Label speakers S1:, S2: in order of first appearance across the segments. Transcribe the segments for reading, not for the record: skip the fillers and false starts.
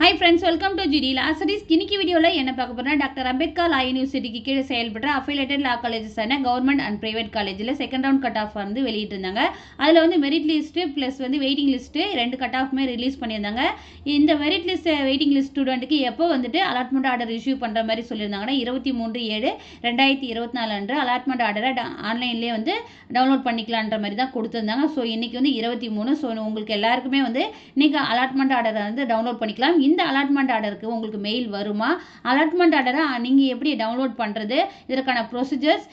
S1: Hi friends, welcome to GD Law Studies. இன்னைக்கு வீடியோல என்ன பார்க்க போறோம்னா டாக்டர் அம்பேத்கர் லா யூனிவர்சிட்டிக்கு கீழ செயல்படுற அஃபிலியேட்டட் லா காலேஜஸான கவர்மெண்ட் அண்ட் பிரைவேட் காலேஜ்ல செகண்ட் ரவுண்ட் கட் ஆஃப் வந்து வெளியிட்டு இருந்தாங்க. அதுல வந்து மெரிட் லிஸ்ட் பிளஸ் வந்து வெயிட்டிங் லிஸ்ட் ரெண்டு கட் ஆஃப்மே ரிலீஸ் பண்ணியிருந்தாங்க. இந்த மெரிட் லிஸ்ட் வெயிட்டிங் லிஸ்ட் ஸ்டூடெண்ட்க்கு எப்போ வந்துட்டு அலாட்மெண்ட் ஆர்டர் இஷ்யூ பண்ற மாதிரி சொல்லியிருந்தாங்கன்னா 23/7/2024 அன்று அலாட்மெண்ட் ஆர்டரை ஆன்லைன்லேயே வந்து டவுன்லோட் பண்ணிக்கலான்ற மாதிரி தான் கொடுத்துருந்தாங்க. ஸோ இன்னைக்கு வந்து 23. ஸோ உங்களுக்கு எல்லாருக்குமே வந்து இன்னைக்கு அலாட்மெண்ட் ஆர்டரை வந்து டவுன்லோட் பண்ணிக்கலாம். இந்த அலாட்மெண்ட் ஆர்டருக்கு உங்களுக்கு மெயில் வருமா, அலாட்மெண்ட் ஆர்டரை நீங்கள் எப்படி டவுன்லோட் பண்ணுறது, இதற்கான ப்ரொசீஜர்ஸ்,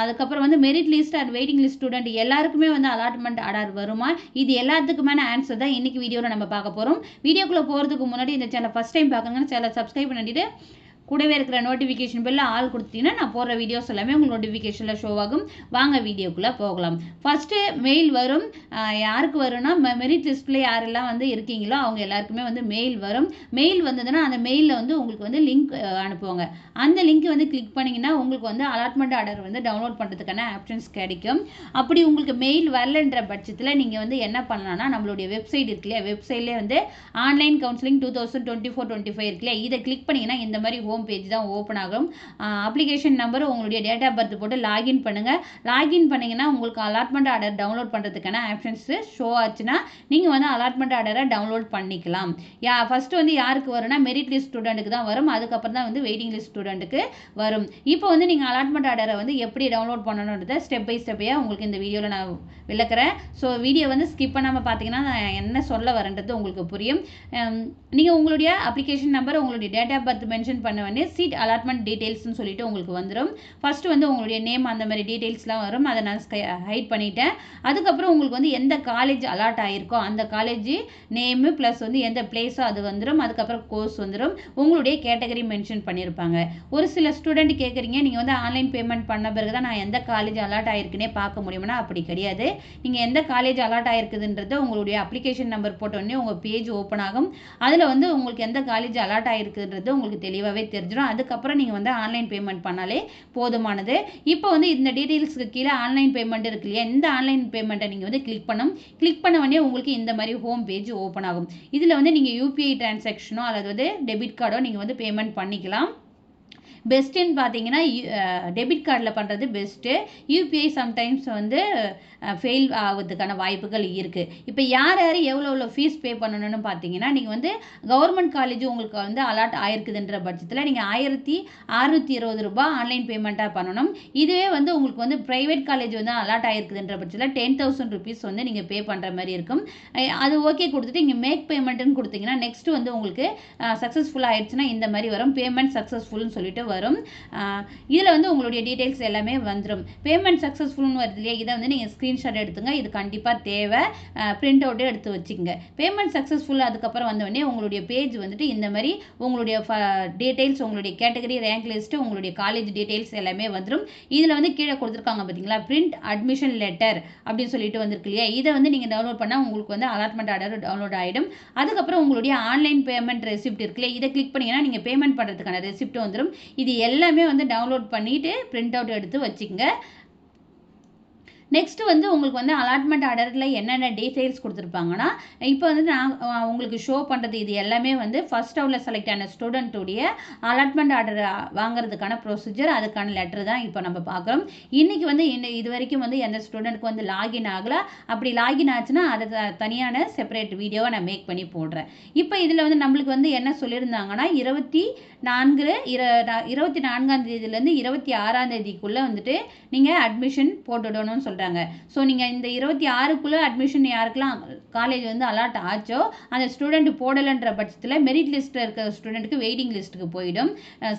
S1: அதுக்கப்புறம் வந்து merit list and waiting list student எல்லாருக்குமே வந்து அலாட்மெண்ட் ஆர்டர் வருமா, இது எல்லாத்துக்குமான ஆன்சர் தான் இன்னைக்கு வீடியோவில் நம்ம பார்க்க போகிறோம். வீடியோக்குள்ளே போகிறதுக்கு முன்னாடி இந்த சேனல் ஃபஸ்ட் டைம் பார்க்குறீங்கன்னா சேனலை சப்ஸ்கிரைப் பண்ணிட்டு கூடவே இருக்கிற நோட்டிஃபிகேஷன் பெல்ல ஆல் கொடுத்தீங்கன்னா நான் போடுற வீடியோஸ் எல்லாமே உங்களுக்கு நோட்டிஃபிகேஷனில் ஷோ ஆகும். வாங்க வீடியோக்குள்ளே போகலாம். ஃபஸ்ட்டு மெயில் வரும். யாருக்கு வரும்னா மெரிட் லிஸ்ட்டில் யாரெல்லாம் வந்து இருக்கீங்களோ அவங்க எல்லாருக்குமே வந்து மெயில் வரும். மெயில் வந்ததுன்னா அந்த மெயிலில் வந்து உங்களுக்கு வந்து லிங்க் அனுப்புவாங்க. அந்த லிங்க் வந்து கிளிக் பண்ணிங்கன்னா உங்களுக்கு வந்து அலாட்மெண்ட் ஆர்டர் வந்து டவுன்லோட் பண்ணுறதுக்கான ஆப்ஷன்ஸ் கிடைக்கும். அப்படி உங்களுக்கு மெயில் வரலன்ற பட்சத்தில் நீங்கள் வந்து என்ன பண்ணலாம்னா நம்மளுடைய வெப்சைட் இருக்கு இல்லையா, வெப்சைட்லேயே வந்து ஆன்லைன் கவுன்சிலிங் 2024-25 இருக்கு இல்லையா, இதை கிளிக் பண்ணிங்கன்னா இந்த மாதிரி ஹோம் பேஜ் தான் ஓப்பன் ஆகும். அப்ளிகேஷன் நம்பர், உங்களுடைய டேட் ஆஃப் பர்த் போட்டு லாகின் பண்ணுங்க. லாகின் பண்ணீங்கன்னா உங்களுக்கு அலாட்மெண்ட் ஆர்டர் டவுன்லோட் பண்ணுறதுக்கான ஆப்ஷன்ஸ் ஷோ ஆச்சுன்னா நீங்கள் வந்து அலாட்மெண்ட் ஆர்டரை டவுன்லோட் பண்ணிக்கலாம். ஃபர்ஸ்ட் வந்து யாருக்கு வரும்னா மெரிட் லிஸ்ட் ஸ்டூடெண்ட்டுக்கு தான் வரும். அதுக்கப்புறம் தான் வந்து வெயிட்டிங் லிஸ்ட் ஸ்டூடெண்ட்டுக்கு வரும். இப்போ வந்து நீங்கள் அலாட்மெண்ட் ஆர்டரை வந்து எப்படி டவுன்லோட் பண்ணணுன்றதை ஸ்டெப் பை ஸ்டெப்பையாக உங்களுக்கு இந்த வீடியோவில் நான் விளக்குறேன். ஸோ வீடியோ வந்து ஸ்கிப் பண்ணாமல் பார்த்தீங்கன்னா நான் என்ன சொல்ல வரேன்றது உங்களுக்கு புரியும். நீங்கள் உங்களுடைய அப்ளிகேஷன் நம்பர், உங்களுடைய டேட் ஆஃப் பர்த் மென்ஷன் பண்ண உடனே சீட் அலாட்மெண்ட் டீடைல்ஸ்னு சொல்லிட்டு உங்களுக்கு வந்துடும். ஃபர்ஸ்ட் வந்து உங்களுடைய நேம் அந்த மாதிரி டீடைல்ஸ்லாம் வரும். அதை நான் ஹைட் பண்ணிட்டேன். அதுக்கப்புறம் உங்களுக்கு வந்து எந்த காலேஜ் அலாட் ஆகிருக்கோ அந்த காலேஜ் நேமு ப்ளஸ் வந்து எந்த பிளேஸோ அது வந்துடும். அதுக்கப்புறம் கோர்ஸ் வந்துடும். உங்களுடைய கேட்டகரி மென்ஷன் பண்ணியிருப்பாங்க. ஒரு சில ஸ்டூடெண்ட் கேட்குறீங்க, நீங்கள் வந்து ஆன்லைன் பேமெண்ட் பண்ண பிறகு தான் நான் எந்த காலேஜ் அலாட் ஆகிருக்குன்னே பார்க்க முடியும்னா அப்படி கிடையாது. நீங்கள் எந்த காலேஜ் அலாட் ஆகிருக்குதுன்றது உங்களுடைய அப்ளிகேஷன் நம்பர் போட்டோடனே உங்கள் பேஜ் ஓப்பன் ஆகும். அதில் வந்து உங்களுக்கு எந்த காலேஜ் அலாட் ஆகிருக்குன்றது உங்களுக்கு தெளிவாகவே தெரிஞ்சிடும். அதுக்கப்புறம் நீங்கள் வந்து ஆன்லைன் பேமெண்ட் பண்ணாலே போதுமானது. இப்போ வந்து இந்த டீடைல்ஸ்க்கு கீழே ஆன்லைன் பேமெண்ட் இருக்கு இல்லையா, இந்த ஆன்லைன் பேமெண்ட்டை நீங்கள் வந்து கிளிக் பண்ண உடனே உங்களுக்கு இந்த மாதிரி ஹோம் பேஜ் ஓப்பன் ஆகும். இதில் வந்து நீங்கள் யூபிஐ டிரான்சாக்ஷனோ அல்லது வந்து டெபிட் கார்டோ நீங்கள் வந்து பேமெண்ட் பண்ணிக்கலாம். பெஸ்ட்டுன்னு பார்த்தீங்கன்னா டெபிட் கார்டில் பண்ணுறது பெஸ்ட்டு. யூபிஐ சம்டைம்ஸ் வந்து ஃபெயில் ஆகிறதுக்கான வாய்ப்புகள் இருக்குது. இப்போ யார் எவ்வளோ ஃபீஸ் பே பண்ணணும்னு பார்த்தீங்கன்னா, நீங்கள் வந்து கவர்மெண்ட் காலேஜ் உங்களுக்கு வந்து அலாட் ஆயிருக்குதுன்ற பட்சத்தில் நீங்கள் 1620 ரூபாய் ஆன்லைன் பேமெண்ட்டாக பண்ணணும். இதுவே வந்து உங்களுக்கு வந்து ப்ரைவேட் காலேஜ் வந்து அலாட் ஆயிருக்குதுன்ற பட்சத்தில் 10,000 rupees வந்து நீங்கள் பே பண்ணுற மாதிரி இருக்கும். அது ஓகே கொடுத்துட்டு நீங்கள் மேக் பேமெண்ட்டுன்னு கொடுத்தீங்கன்னா நெக்ஸ்ட் வந்து உங்களுக்கு சக்ஸஸ்ஃபுல் ஆயிடுச்சுன்னா இந்த மாதிரி வரும், பேமெண்ட் சக்ஸஸ்ஃபுல்னு சொல்லிட்டு வரும். இதில் வந்து உங்களுடைய டீடைல்ஸ் எல்லாமே வந்துடும். பேமெண்ட் சக்ஸஸ்ஃபுல்னு வருது இல்லையா, இதை வந்து நீங்கள் ஸ்க்ரீன்ஷாட் எடுத்துங்க. இது கண்டிப்பாக தேவை. பிரிண்ட் அவுட்டே எடுத்து வச்சுக்கோங்க. பேமெண்ட் சக்ஸஸ்ஃபுல் அதுக்கப்புறம் வந்தோடனே உங்களுடைய பேஜ் வந்துட்டு இந்த மாதிரி உங்களுடைய டீடைல்ஸ், உங்களுடைய கேட்டகரி, ரேங்க் லிஸ்ட்டு, உங்களுடைய காலேஜ் டீடைல்ஸ் எல்லாமே வந்துடும். இதில் வந்து கீழே கொடுத்துருக்காங்க பார்த்தீங்களா, பிரிண்ட் அட்மிஷன் லெட்டர் அப்படின்னு சொல்லிட்டு வந்திருக்கு இல்லையா, இதை வந்து நீங்கள் டவுன்லோட் பண்ணால் உங்களுக்கு வந்து அலாட்மெண்ட் ஆர்டர் டவுன்லோட் ஆகிடும். அதுக்கப்புறம் உங்களுடைய ஆன்லைன் பேமெண்ட் ரெசிப்ட் இருக்குல்ல, இதை கிளிக் பண்ணிங்கன்னா நீங்கள் பேமெண்ட் பண்ணுறதுக்கான ரெசிப்ட் வந்துடும். இது எல்லாமே வந்து டவுன்லோட் பண்ணிவிட்டு பிரிண்ட் அவுட் எடுத்து வச்சுக்கோங்க. நெக்ஸ்ட் வந்து உங்களுக்கு வந்து அலாட்மெண்ட் ஆர்டரில் என்னென்ன டீடைல்ஸ் கொடுத்துருப்பாங்கன்னா, இப்போ வந்து நான் உங்களுக்கு ஷோ பண்ணுறது இது எல்லாமே வந்து ஃபர்ஸ்ட் ரவுண்டில் செலக்ட் ஆன ஸ்டூடெண்ட்டுடைய அலாட்மெண்ட் ஆர்டர் வாங்குறதுக்கான ப்ரொசீஜர், அதுக்கான லெட்டர் தான் இப்போ நம்ம பார்க்குறோம். இன்றைக்கி வந்து இது வரைக்கும் வந்து எந்த ஸ்டூடெண்ட்டுக்கு வந்து லாகின் ஆகலை. அப்படி லாகின் ஆச்சுன்னா அதை தனியான செப்பரேட் வீடியோவை நான் மேக் பண்ணி போடுறேன். இப்போ இதில் வந்து நம்மளுக்கு வந்து என்ன சொல்லியிருந்தாங்கன்னா 24ஆம் தேதியிலேருந்து 26ஆம் தேதிக்குள்ளே வந்துட்டு நீங்கள் அட்மிஷன் போட்டுடணும்னு சொல்கிறாங்க. ஸோ நீங்கள் இந்த 26க்குள்ளே அட்மிஷன் யாருக்கெல்லாம் காலேஜ் வந்து அலாட் ஆச்சோ அந்த ஸ்டூடெண்ட் போடலைன்ற பட்சத்தில் மெரிட் லிஸ்ட்டில் இருக்கிற ஸ்டூடெண்ட்டுக்கு வெயிட்டிங் லிஸ்ட்டுக்கு போயிடும்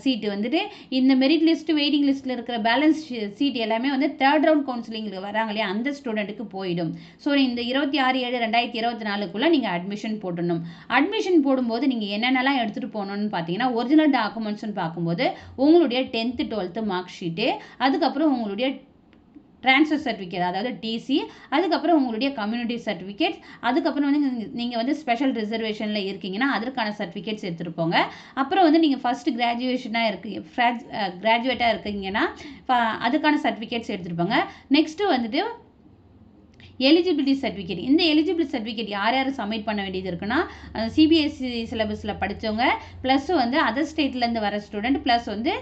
S1: சீட்டு வந்துட்டு. இந்த மெரிட் லிஸ்ட் வெயிட்டிங் லிஸ்ட்டில் இருக்கிற பேலன்ஸ் சீட் எல்லாமே வந்து தேர்ட் ரவுண்ட் கவுன்சிலிங்கில் வராங்க இல்லையா, அந்த ஸ்டூடெண்ட்டுக்கு போயிடும். ஸோ இந்த 26/7/2024க்குள்ளே நீங்கள் அட்மிஷன் போடணும். அட்மிஷன் போடும்போது நீங்கள் என்னென்னலாம் எடுத்துகிட்டு போகணும்னு பார்த்தீங்கன்னா, ஒரிஜினல் டாக்குமெண்ட்ஸ்னு பார்க்கும்போது உங்களுடைய 10th 12th மார்க் ஷீட்டு, அதுக்கப்புறம் உங்களுடைய ட்ரான்ஸ்ஃபர் சர்டிஃபிகேட் அதாவது டிசி, அதுக்கப்புறம் உங்களுடைய கம்யூனிட்டி சர்டிஃபிகேட்ஸ், அதுக்கப்புறம் வந்து நீங்கள் வந்து ஸ்பெஷல் ரிசர்வேஷனில் இருக்கீங்கன்னா அதற்கான சர்டிஃபிகேட்ஸ் எடுத்துகிட்டு போங்க. அப்புறம் வந்து நீங்கள் ஃபஸ்ட்டு கிராஜுவேட்டாக இருக்கீங்கன்னா அதுக்கான சர்டிஃபிகேட்ஸ் எடுத்துகிட்டு போங்க. நெக்ஸ்ட்டு வந்துட்டு எலிஜிபிலிட்டி சர்டிஃபிகேட். இந்த எலிஜிபிலிட்டி சர்டிஃபிகேட் யார் யார் சப்மிட் பண்ண வேண்டியது இருக்குன்னா சிபிஎஸ்சி சிலபஸில் படித்தவங்க, ப்ளஸ் வந்து அதர் ஸ்டேட்லேருந்து வர ஸ்டூடெண்ட், ப்ளஸ் வந்து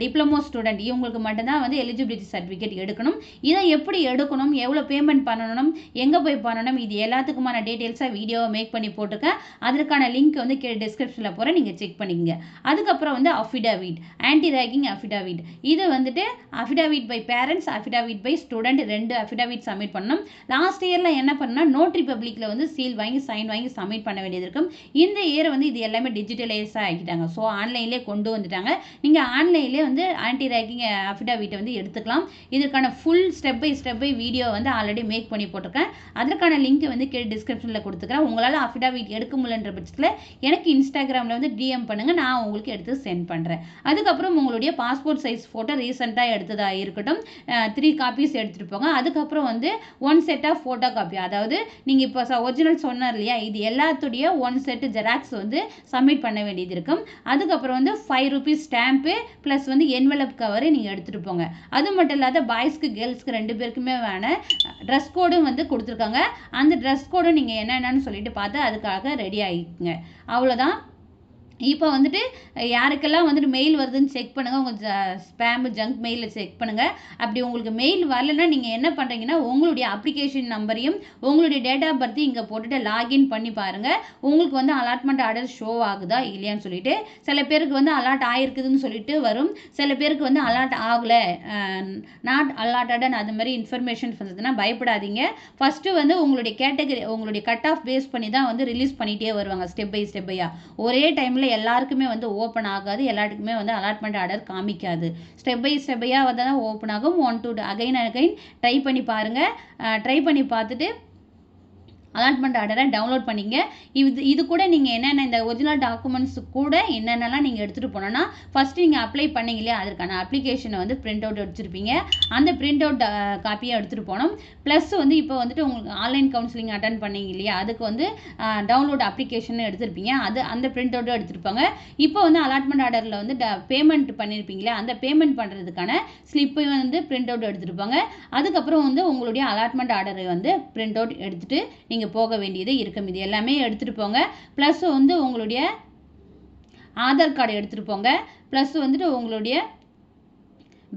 S1: டிப்ளமோ ஸ்டூடெண்ட், இவங்களுக்கு மட்டும்தான் வந்து எலிஜிபிலிட்டி சர்டிஃபிகேட் எடுக்கணும். இதை எப்படி எடுக்கணும், எவ்வளோ பேமெண்ட் பண்ணணும், எங்கே போய் பண்ணணும், இது எல்லாத்துக்குமான டீட்டெயில்ஸாக வீடியோவை மேக் பண்ணி போட்டிருக்கேன். அதற்கான லிங்க் வந்து டிஸ்கிரிப்ஷனில் போகிற நீங்கள் செக் பண்ணிக்கங்க. அதுக்கப்புறம் வந்து அஃபிடாவிட், ஆன்டி ரேகிங் அஃபிடாவிட். இது வந்துட்டு affidavit by parents, affidavit by student, 2 affidavit submit பண்ணணும். லாஸ்ட் இயரில் என்ன பண்ணா நோட்ரி பப்ளிக்கில் வந்து சீல் வாங்கி சைன் வாங்கி சப்மிட் பண்ண வேண்டியது இருக்கும். இந்த இயர் வந்து இது எல்லாமே டிஜிட்டலைஸாக ஆகிட்டாங்க. ஸோ ஆன்லைன்லேயே கொண்டு வந்துட்டாங்க. நீங்கள் ஆன்லைன்லேயே வந்து ஆன்டி ரேகிங் அஃபிடாவிட்டை வந்து எடுத்துக்கலாம். இதற்கான ஃபுல் ஸ்டெப் பை வீடியோ வந்து ஆல்ரெடி மேக் பண்ணி போட்டிருக்கேன். அதற்கான லிங்க் வந்து டிஸ்கிரிப்ஷனில் கொடுத்துக்கிறேன். உங்களால் அஃபிடாவிட் எடுக்க முடியலன்ற பட்சத்தில் எனக்கு இன்ஸ்டாகிராமில் வந்து டிஎம் பண்ணுங்கள், நான் உங்களுக்கு எடுத்து சென்ட் பண்ணுறேன். அதுக்கப்புறம் உங்களுடைய பாஸ்போர்ட் சைஸ் ஃபோட்டோ ரீசெண்டாக எடுத்ததாக இருக்கட்டும் 3 காப்பீஸ் எடுத்துகிட்டு போங்க. அதுக்கப்புறம் வந்து 1 செட் ஆஃப் ஃபோட்டோ காப்பி, அதாவது நீங்கள் இப்போ ஒரிஜினல் சொன்னார் இல்லையா, இது எல்லாத்துடைய 1 செட் ஜெராக்ஸ் வந்து சப்மிட் பண்ண வேண்டியது இருக்கும். அதுக்கப்புறம் வந்து 5 ரூபீஸ் ஸ்டாம்ப்பு ப்ளஸ் வந்து என்வலப் கவரு நீங்கள் எடுத்துகிட்டு போங்க. அது மட்டும் இல்லாத பாய்ஸ்க்கு கேர்ள்ஸ்க்கு 2 பேருக்குமே வேணும் ட்ரெஸ் கோடும் வந்து கொடுத்துருக்காங்க. அந்த ட்ரெஸ் கோடும் நீங்கள் என்னென்னு சொல்லிட்டு பார்த்து அதுக்காக ரெடி ஆகிக்குங்க. அவ்வளோதான். இப்போ வந்துட்டு யாருக்கெல்லாம் வந்துட்டு மெயில் வருதுன்னு செக் பண்ணுங்கள். உங்கள் ஸ்பேம் ஜங்க் மெயிலில் செக் பண்ணுங்கள். அப்படி உங்களுக்கு மெயில் வரலைன்னா நீங்கள் என்ன பண்ணுறீங்கன்னா உங்களுடைய அப்ளிகேஷன் நம்பரையும் உங்களுடைய டேட் ஆஃப் பர்த்தையும் இங்கே போட்டுட்டு லாகின் பண்ணி பாருங்கள். உங்களுக்கு வந்து அலாட்மெண்ட் ஆர்டர் ஷோ ஆகுதா இல்லையான்னு சொல்லிட்டு. சில பேருக்கு வந்து அலாட் ஆகிருக்குதுன்னு சொல்லிட்டு வரும், சில பேருக்கு வந்து அலாட் ஆகலை, நாட் அலாட்டட் அது மாதிரி இன்ஃபர்மேஷன் வந்ததுன்னா பயப்படாதீங்க. ஃபஸ்ட்டு வந்து உங்களுடைய கேட்டகரி உங்களுடைய கட் ஆஃப் பேஸ் பண்ணி தான் வந்து ரிலீஸ் பண்ணிகிட்டே வருவாங்க ஸ்டெப் பையாக. ஒரே டைமில் எல்லாருக்குமே வந்து ஓப்பன் ஆகாது, எல்லாத்துக்குமே வந்து அலாட்மெண்ட் ஆர்டர் காமிக்காது. ஸ்டெப் பையாக வந்து தான் ஓப்பன் ஆகும். 1 to அகைன் ட்ரை பண்ணி பாருங்கள். ட்ரை பண்ணி பார்த்துட்டு அலாட்மெண்ட் ஆர்டரை டவுன்லோட் பண்ணிங்க. இது கூட நீங்கள் என்னென்ன இந்த ஒரிஜினல் டாக்குமெண்ட்ஸ் கூட என்னென்னலாம் நீங்கள் எடுத்துகிட்டு போனோன்னா ஃபஸ்ட்டு நீங்கள் அப்ளை பண்ணீங்க இல்லையா, அதற்கான அப்ளிகேஷனை வந்து பிரிண்ட் அவுட் எடுத்துருப்பீங்க. அந்த பிரிண்ட் அவுட் காப்பியை எடுத்துகிட்டு போகணும். ப்ளஸ் வந்து இப்போ வந்துட்டு உங்களுக்கு ஆன்லைன் கவுன்சிலிங் அட்டன் பண்ணீங்க இல்லையா, அதுக்கு வந்து டவுன்லோட் அப்ளிகேஷன் எடுத்துருப்பீங்க. அந்த பிரிண்ட் அவுட்டும் எடுத்துருப்பாங்க. இப்போ வந்து அலாட்மெண்ட் ஆர்டரில் வந்து பேமெண்ட் பண்ணியிருப்பீங்களே, அந்த பேமெண்ட் பண்ணுறதுக்கான ஸ்லிப்பை வந்து பிரிண்ட் அவுட் எடுத்துருப்பாங்க. அதுக்கப்புறம் வந்து உங்களுடைய அலாட்மெண்ட் ஆர்டரை வந்து பிரிண்ட் அவுட் எடுத்துகிட்டு நீங்கள் போக வேண்டியது இருக்கும். இது எல்லாமே எடுத்துகிட்டு போங்க. ப்ளஸ் வந்து உங்களுடைய ஆதார் கார்டு எடுத்துகிட்டு போங்க. ப்ளஸ் வந்துட்டு உங்களுடைய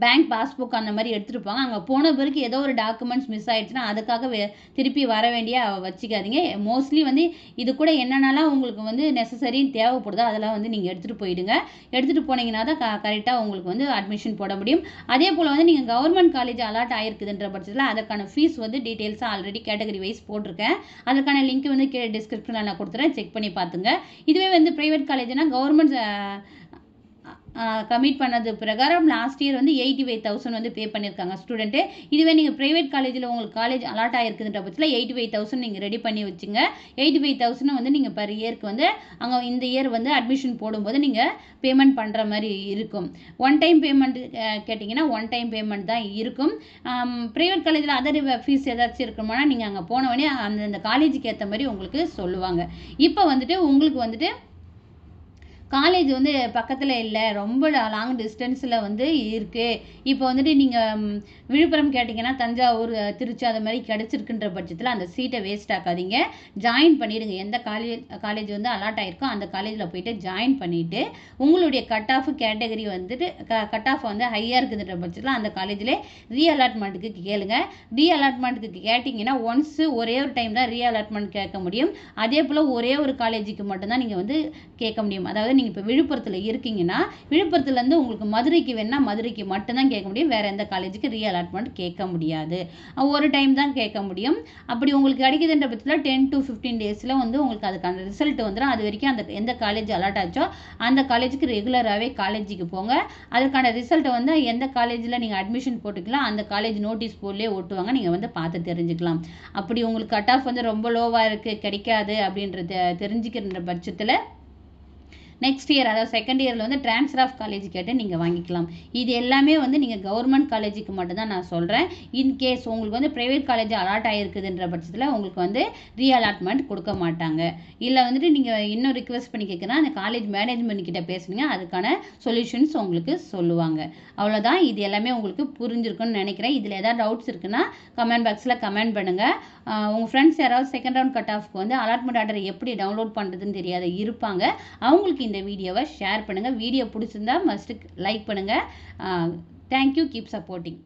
S1: பேங்க் பாஸ்புக் அந்த மாதிரி எடுத்துகிட்டு போங்க. அங்கே போன பிறகு ஏதோ ஒரு டாக்குமெண்ட்ஸ் மிஸ் ஆகிடுச்சுன்னா அதுக்காக திருப்பி வர வேண்டிய வச்சுக்காதீங்க. மோஸ்ட்லி வந்து இது கூட என்னென்னலாம் உங்களுக்கு வந்து நெசசரின்னு தேவைப்படுதோ அதெல்லாம் வந்து நீங்கள் எடுத்துகிட்டு போயிடுங்க. எடுத்துகிட்டு போனீங்கன்னா தான் கரெக்டாக உங்களுக்கு வந்து அட்மிஷன் போட முடியும். அதே போல் வந்து நீங்கள் கவர்மெண்ட் காலேஜ் அலாட் ஆகிருக்குதுன்ற பட்சத்தில் அதற்கான ஃபீஸ் வந்து டீட்டெயில்ஸாக ஆல்ரெடி கேட்டகரி வைஸ் போட்டிருக்கேன். அதற்கான லிங்க் வந்து டிஸ்கிரிப்ஷனில் நான் கொடுத்துறேன், செக் பண்ணி பார்த்துங்க. இதுவே வந்து ப்ரைவேட் காலேஜ்னால் கவர்மெண்ட் கமிட் பண்ணது பிரகாரம் லாஸ்ட் இயர் வந்து 85,000 வந்து பே பண்ணியிருக்காங்க ஸ்டூடெண்ட்டு. இதுவே நீங்கள் ப்ரைவேட் காலேஜில் உங்களுக்கு காலேஜ் அலாட் ஆகிருக்குதுன்ற பட்சத்தில் 85,000 நீங்கள் ரெடி பண்ணி வச்சுங்க. 85,000 வந்து நீங்கள் பர் இயருக்கு வந்து அங்கே இந்த இயர் வந்து அட்மிஷன் போடும்போது நீங்கள் பேமெண்ட் பண்ணுற மாதிரி இருக்கும். ஒன் டைம் பேமெண்ட் கேட்டிங்கன்னா ஒன் டைம் பேமெண்ட் தான் இருக்கும். ப்ரைவேட் காலேஜில் அதர் ஃபீஸ் ஏதாச்சும் இருக்குமானா நீங்கள் அங்கே போனவொடனே அந்த காலேஜுக்கு ஏற்ற மாதிரி உங்களுக்கு சொல்லுவாங்க. இப்போ வந்துட்டு உங்களுக்கு வந்துட்டு காலேஜ் வந்து பக்கத்தில் இல்லை, ரொம்ப லாங் டிஸ்டன்ஸில் வந்து இருக்குது. இப்போ வந்துட்டு நீங்கள் விழுப்புரம் கேட்டிங்கன்னா தஞ்சாவூர் திருச்சி அது மாதிரி கிடச்சிருக்குன்ற பட்சத்தில் அந்த சீட்டை வேஸ்ட் ஆக்காதீங்க. ஜாயின் பண்ணிவிடுங்க. எந்த காலேஜ் வந்து அலாட் ஆகிருக்கோ அந்த காலேஜில் போய்ட்டு ஜாயின் பண்ணிவிட்டு உங்களுடைய கட் ஆஃப் கேட்டகரி வந்துட்டு கட் ஆஃப் வந்து ஹையாக இருக்குதுன்ற பட்சத்தில் அந்த காலேஜில் ரீஅலாட்மெண்ட்டுக்கு கேளுங்க. ரீஅலாட்மெண்ட்டுக்கு கேட்டிங்கன்னா ஒன்ஸு ஒரே ஒரு டைம் தான் ரீஅலாட்மெண்ட் கேட்க முடியும். அதே போல் ஒரே ஒரு காலேஜுக்கு மட்டும்தான் நீங்கள் வந்து கேட்க முடியும். அதாவது நீங்கள் இப்போ விழுப்புரத்தில் இருக்கீங்கன்னா விழுப்புரத்துலேருந்து உங்களுக்கு மதுரைக்கு வேணால் மதுரைக்கு மட்டும்தான் கேட்க முடியும். வேறு எந்த காலேஜுக்கு ரீஅலாட்மெண்ட் கேட்க முடியாது. ஒரு டைம் தான் கேட்க முடியும். அப்படி உங்களுக்கு கிடைக்குதுன்ற பட்சத்தில் 10 to 15 டேஸில் வந்து உங்களுக்கு அதுக்கான ரிசல்ட் வந்துடும். அது வரைக்கும் அந்த எந்த காலேஜ் அலாட் ஆச்சோ அந்த காலேஜுக்கு ரெகுலராகவே காலேஜுக்கு போங்க. அதுக்கான ரிசல்ட்டை வந்து எந்த காலேஜில் நீங்கள் அட்மிஷன் போட்டுக்கலாம் அந்த காலேஜ் நோட்டீஸ் போர்ட்லேயே ஓட்டுவாங்க. நீங்கள் வந்து பார்த்து தெரிஞ்சுக்கலாம். அப்படி உங்களுக்கு கட் ஆஃப் வந்து ரொம்ப லோவாக இருக்குது கிடைக்காது அப்படின்றத தெரிஞ்சுக்கிற பட்சத்தில் நெக்ஸ்ட் இயர் அதாவது செகண்ட் இயரில் வந்து ட்ரான்ஸ்ஃபர் ஆஃப் காலேஜ் கேட்டு நீங்கள் வாங்கிக்கலாம். இது எல்லாமே வந்து நீங்கள் கவர்மெண்ட் காலேஜுக்கு மட்டும்தான் நான் சொல்கிறேன். இன்கேஸ் உங்களுக்கு வந்து ப்ரைவேட் காலேஜ் அலாட் ஆகிருக்குதுன்ற பட்சத்தில் உங்களுக்கு வந்து ரீஅலாட்மெண்ட் கொடுக்க மாட்டாங்க. இல்லை வந்துட்டு நீங்கள் இன்னும் ரிக்வெஸ்ட் பண்ணி கேட்குறேன்னா அந்த காலேஜ் மேனேஜ்மெண்ட் கிட்ட பேசுனீங்க, அதுக்கான சொல்யூஷன்ஸ் உங்களுக்கு சொல்லுவாங்க. அவ்வளோதான். இது எல்லாமே உங்களுக்கு புரிஞ்சிருக்குன்னு நினைக்கிறேன். இதில் ஏதாவது டவுட்ஸ் இருக்குன்னா கமெண்ட் பாக்ஸில் கமெண்ட் பண்ணுங்கள். உங்கள் ஃப்ரெண்ட்ஸ் யாராவது செகண்ட் ரவுண்ட் கட் ஆஃப்க்கு வந்து அலாட்மெண்ட் ஆர்டர் எப்படி டவுன்லோட் பண்ணுறதுன்னு தெரியாத இருப்பாங்க, அவங்களுக்கு இந்த வீடியோவை ஷேர் பண்ணுங்கள். வீடியோ பிடிச்சிருந்தா மஸ்ட்டு லைக் பண்ணுங்கள். தேங்க்யூ. Keep supporting.